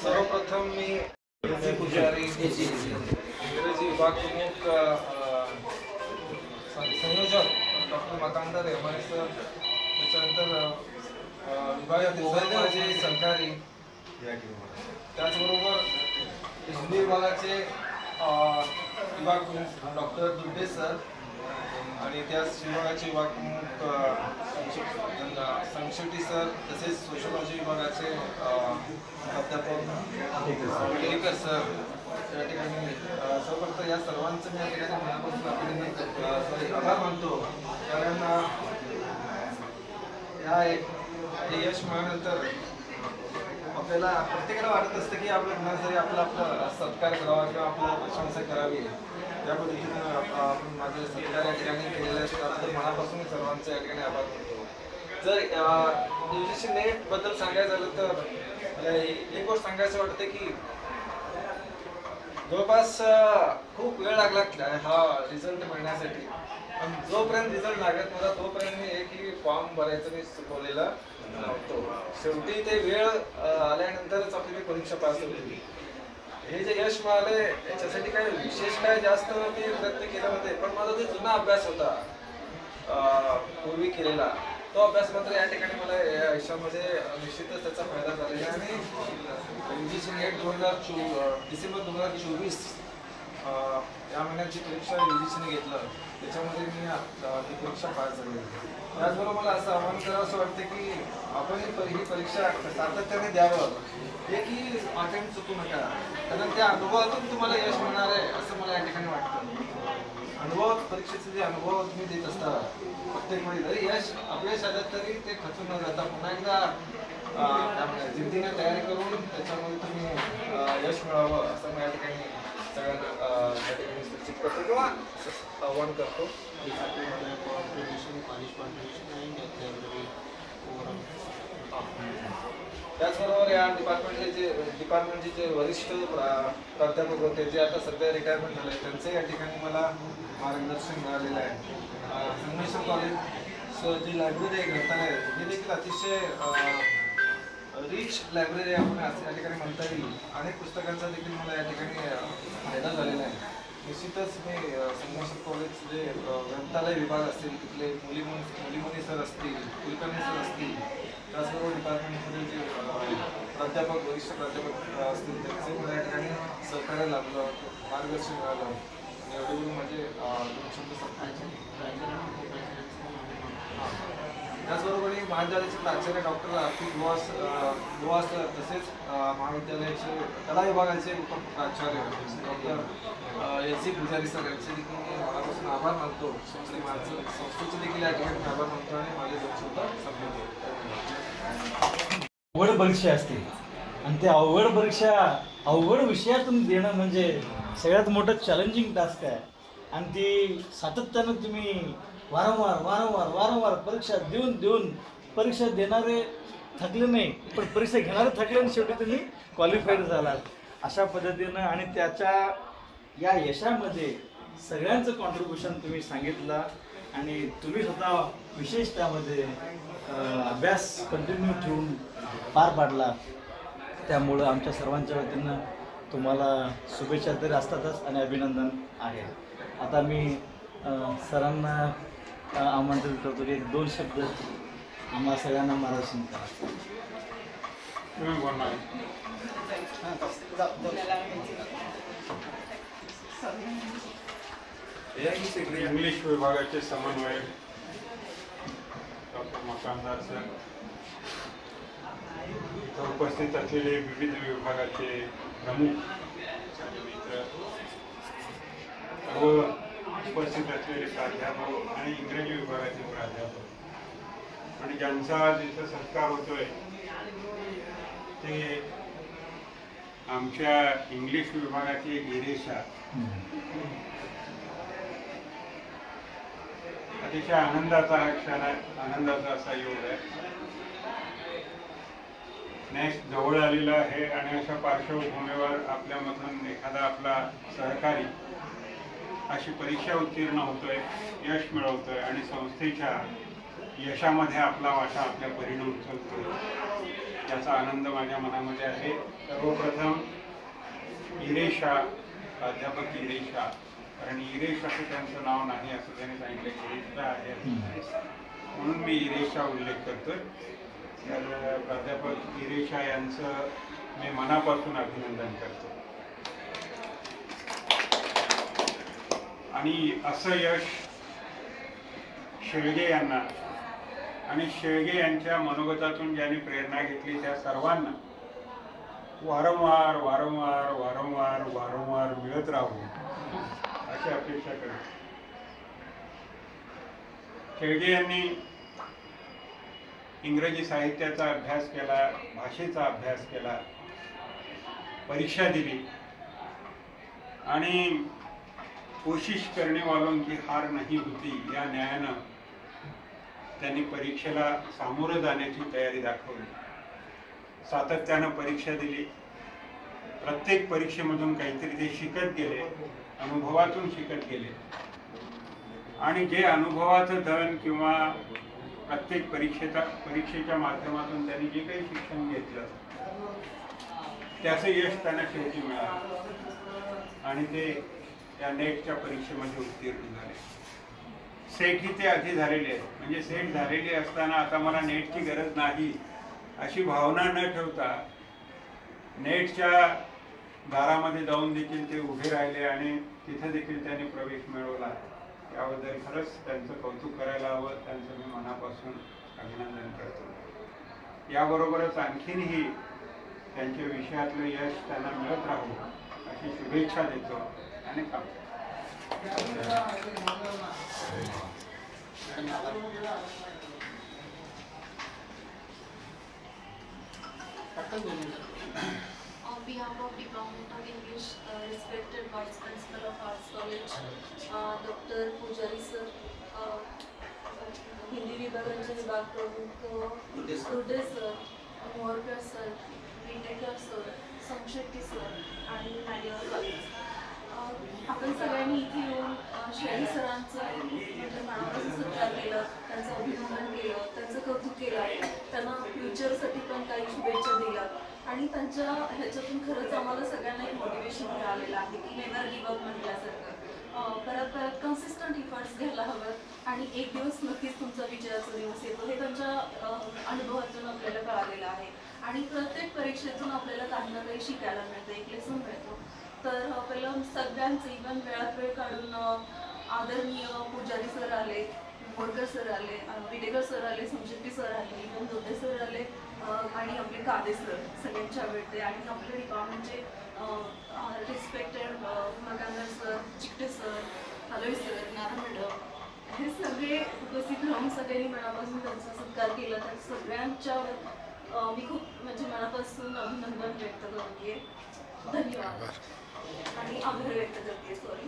सर्वप्रथम मी पुजारी इंग्रजी विभाग प्रमुख संयोजक डॉक्टर मकांदर हेमारे सर, त्याच्यानंतर विभागाचे सहकारी, त्याचबरोबर हिंदी विभागाचे विभाग प्रमुख डॉक्टर दुर्डे सर आणि त्याच विभागाचे विभाग प्रमुख संशेट्टी सर, तसेच सोशलॉजी विभागाचे प्राध्यापक केळकर सर, या ठिकाणी सर्वप्रथम या सर्वांचं मी या ठिकाणी मनापासून अभिनंदन करतो, आभार मानतो. कारण या यश मिळाल्यानंतर आपल्याला प्रत्येकाला वाटत असतं की आपल्या कुणातरी आपला सत्कार करावा किंवा आपला प्रशंसा करावी. त्या पद्धतीनं आपण माझे सत्कार या ठिकाणी केलेले असतात. तर मनापासून सर्वांचं या ठिकाणी आभार मानतो. जर UGC नेट बद्दल सांगायचं झालं तर मला एक गोष्ट सांगायचं वाटतं की जवळपास खूप वेळ लागला हा रिझल्ट मिळण्यासाठी. पण जोपर्यंत रिझल्ट लागत नव्हता तोपर्यंत मी एकही फॉर्म भरायचं मी चुकवलेला नव्हतो. शेवटी ते वेळ आल्यानंतरच आपली परीक्षा पास होती. हे जे यश मिळाले याच्यासाठी काय विशेष काय जास्त मी प्रयत्न केले होते, पण माझा जो जुना अभ्यास होता पूर्वी केलेला तो अभ्यास मात्र या ठिकाणी मला या आयुष्यामध्ये निश्चितच त्याचा फायदा झालेला आहे. आणि UGC नेट डिसेंबर 2024 या महिन्याची परीक्षा UGCने घेतलं, त्याच्यामध्ये मी ही परीक्षा पास झाली. त्याचबरोबर मला असं आव्हान करावं असं वाटतं की आपण ही परीक्षा सातत्याने द्यावं, एकही अटेम्प्ट चुकू नका, कारण त्या अनुभवातून तुम्हाला यश मिळणार आहे असं मला या ठिकाणी वाटतं. परीक्षेचे जे अनुभव तुम्ही देत असता प्रत्येक वेळी, जरी यश अपयश आलं तरी ते खचून न जाता पुन्हा एकदा जिद्दीने तयारी करून त्याच्यामध्ये तुम्ही यश मिळावं असं मी या ठिकाणी सगळ्यांना या ठिकाणी सूचित करतो किंवा आव्हान करतो. त्याचबरोबर या डिपार्टमेंटचे जे वरिष्ठ प्राध्यापक होते जे आता सध्या रिटायरमेंट झाले त्यांचे या ठिकाणी मला मार्गदर्शन मिळालेलं आहे. संगमेश्वर कॉलेज जी लायब्ररी आहे, ग्रंथालय, ही देखील अतिशय रिच लायब्ररी आपण या ठिकाणी म्हणता येईल. अनेक पुस्तकांचा देखील मला या ठिकाणी फायदा झालेला आहे. निश्चितच मी संगमेश्वर कॉलेज जे ग्रंथालय विभाग असतील तिथले मुलीमुनी सर असतील, कुलकर्णी सर असतील, त्याचबरोबर डिपार्टमेंटमध्ये जे प्राध्यापक वरिष्ठ प्राध्यापक असतील त्यांचे मला या ठिकाणी सहकार्य लाभलं, मार्गदर्शन मिळालं. आणि एवढे म्हणजे 2 शब्द सांगायचे. त्याचबरोबर महाविद्यालयाचे प्राचार्य डॉक्टर आर्थिक बुवा सर, तसेच महाविद्यालयाचे कला विभागाचे उपप्राचार्य डॉक्टर LC पुजारी सर यांचे देखील मी मनापासून आभार मानतो. संस्थेचे देखील या ठिकाणी आभार मानतो आणि माझे 2 शब्द संपवतो. अवघड परीक्षा असते आणि त्या अवघड विषयातून देणं म्हणजे सगळ्यात मोठं चॅलेंजिंग टास्क आहे. आणि ती सातत्यानं तुम्ही वारंवार परीक्षा देऊन परीक्षा देणारे थकले नाही, पण परीक्षा घेणारे थकले आणि शेवटी तुम्ही क्वालिफाईड झालात अशा पद्धतीनं. आणि त्याच्या या यशामध्ये सगळ्यांचं कॉन्ट्रीब्युशन तुम्ही सांगितलं आणि तुम्ही स्वतः विशेष त्यामध्ये अभ्यास कंटिन्यू ठेवून पार पाडला. त्यामुळं आमच्या सर्वांच्या वतीनं तुम्हाला शुभेच्छा तरी असतातच आणि अभिनंदन आहे. आता मी सरांना आमंत्रित करतो की 1-2 शब्द आम्हा सगळ्यांना मार्गदर्शन करा. इंग्लिश विभागाचे समन्वयक डॉक्टर मकानदार सर, इथं उपस्थित असलेले विविध विभागाचे प्रमुख मित्र, सर्व उपस्थित असलेले प्राध्यापक आणि इंग्रजी विभागाचे प्राध्यापक आणि ज्यांचा जिथं सत्कार होतोय ते आमच्या इंग्लिश विभागाचे इरेशा. अतिशय आनंदाचा हा क्षण आहे, आनंदाचा असा योग आहे. नेक्स्ट जवळ आलेला आहे आणि अशा पार्श्वभूमीवर आपल्यामधून एखादा आपला सहकारी अशी परीक्षा उत्तीर्ण होतोय, यश मिळवतोय आणि संस्थेच्या यशामध्ये आपला वाटा आपल्या परीने उचलतो, याचा आनंद माझ्या मनामध्ये आहे. सर्वप्रथम इरेशा, प्राध्यापक इरेशा, कारण इरेश असं त्यांचं नाव नाही असं त्यांनी सांगितलं, इरेशा आहे म्हणून मी इरेशा उल्लेख करतोय. तर प्राध्यापक इरेशा यांचं मी मनापासून अभिनंदन करतो. आणि असं यश शेळगे यांना आणि शेळगे यांच्या मनोगतातून ज्यांनी प्रेरणा घेतली त्या सर्वांना वारंवार वारंवार वारंवार वारंवार मिळत राहू अशी अपेक्षा करतो. शेळगे यांनी इंग्रजी साहित्याचा अभ्यास केला, भाषेचा अभ्यास केला, परीक्षा दिली आणि कोशिश करने वालों की हार नहीं होती या न्यायानं त्यांनी परीक्षेला सामोरं जाण्याची तयारी दाखवली. सातत्यानं परीक्षा दिली. प्रत्येक परीक्षेमधून काहीतरी ते शिकत गेले, अनुभवातून शिकत गेले आणि जे अनुभवाचं धन किंवा प्रत्येक परीक्षेच्या माध्यमातून त्यांनी जे काही शिक्षण घेतलं त्याचं यश त्यांना शेवटी मिळालं आणि ते त्या नेटच्या परीक्षेमध्ये उत्तीर्ण झाले. सेट ही ते आधी झालेले आहेत, म्हणजे सेट झालेली असताना आता मला नेटची गरज नाही अशी भावना न ठेवता नेटच्या दारामध्ये जाऊन देखील ते उभे राहिले आणि तिथे देखील त्यांनी प्रवेश मिळवला. याबद्दल खरंच त्यांचं कौतुक करायला हवं, त्यांचं मी मनापासून अभिनंदन करतो. याबरोबरच आणखीनही त्यांच्या विषयातलं यश त्यांना मिळत राहू अशी शुभेच्छा देतो आणि थांबतो. On behalf of Department of English, respected Vice Principal of Arts College, Dr. Pujari sir, Hindi विभागाचे विभाग प्रमुख Gudde sir, Morkar sir, Vitekar sir, Sanshetti sir आणि मॅडिओ कॉलेज. आपण सगळ्यांनी इथे येऊन शेळगे सरांचं म्हणजे मनापासून सत्कार केलं, त्यांचं अभिनंदन केलं, त्यांचं कौतुक केलं, त्यांना फ्युचरसाठी पण काही शुभेच्छा दिल्या आणि त्यांच्या ह्याच्यातून खरंच आम्हाला सगळ्यांना एक मोटिवेशन मिळालेलं आहे की नेव्हर गिव्ह अप म्हटल्यासारखं परत परत कन्सिस्टंट इफर्ट्स घ्यायला हवं आणि एक दिवस नक्कीच तुमचा विजयाचा दिवस येतो हे त्यांच्या अनुभवातून आपल्याला कळालेलं आहे. आणि प्रत्येक परीक्षेतून आपल्याला काही ना काही शिकायला मिळतं, एक लेसन मिळतो. तर पहिलं सगळ्यांचं इव्हन वेळात वेळ काढून आदरणीय पुजारी सर आले, मोरकर सर आले, विटेकर सर आले, संशेट्टी सर आले, इव्हन दोड्डे सर आले आणि आपले कादे सर सगळ्यांच्या आवडते आणि आपल्या डिपार्टमेंटचे respected Magandar sir, Chikte sir, Halvi sir, Nara madam हे सगळे उपस्थित राहून सगळ्यांनी मनापासून त्यांचा सत्कार केला. त्या सगळ्यांच्या मी खूप म्हणजे मनापासून अभिनंदन व्यक्त करते, धन्यवाद आणि आभार व्यक्त करते. सॉरी.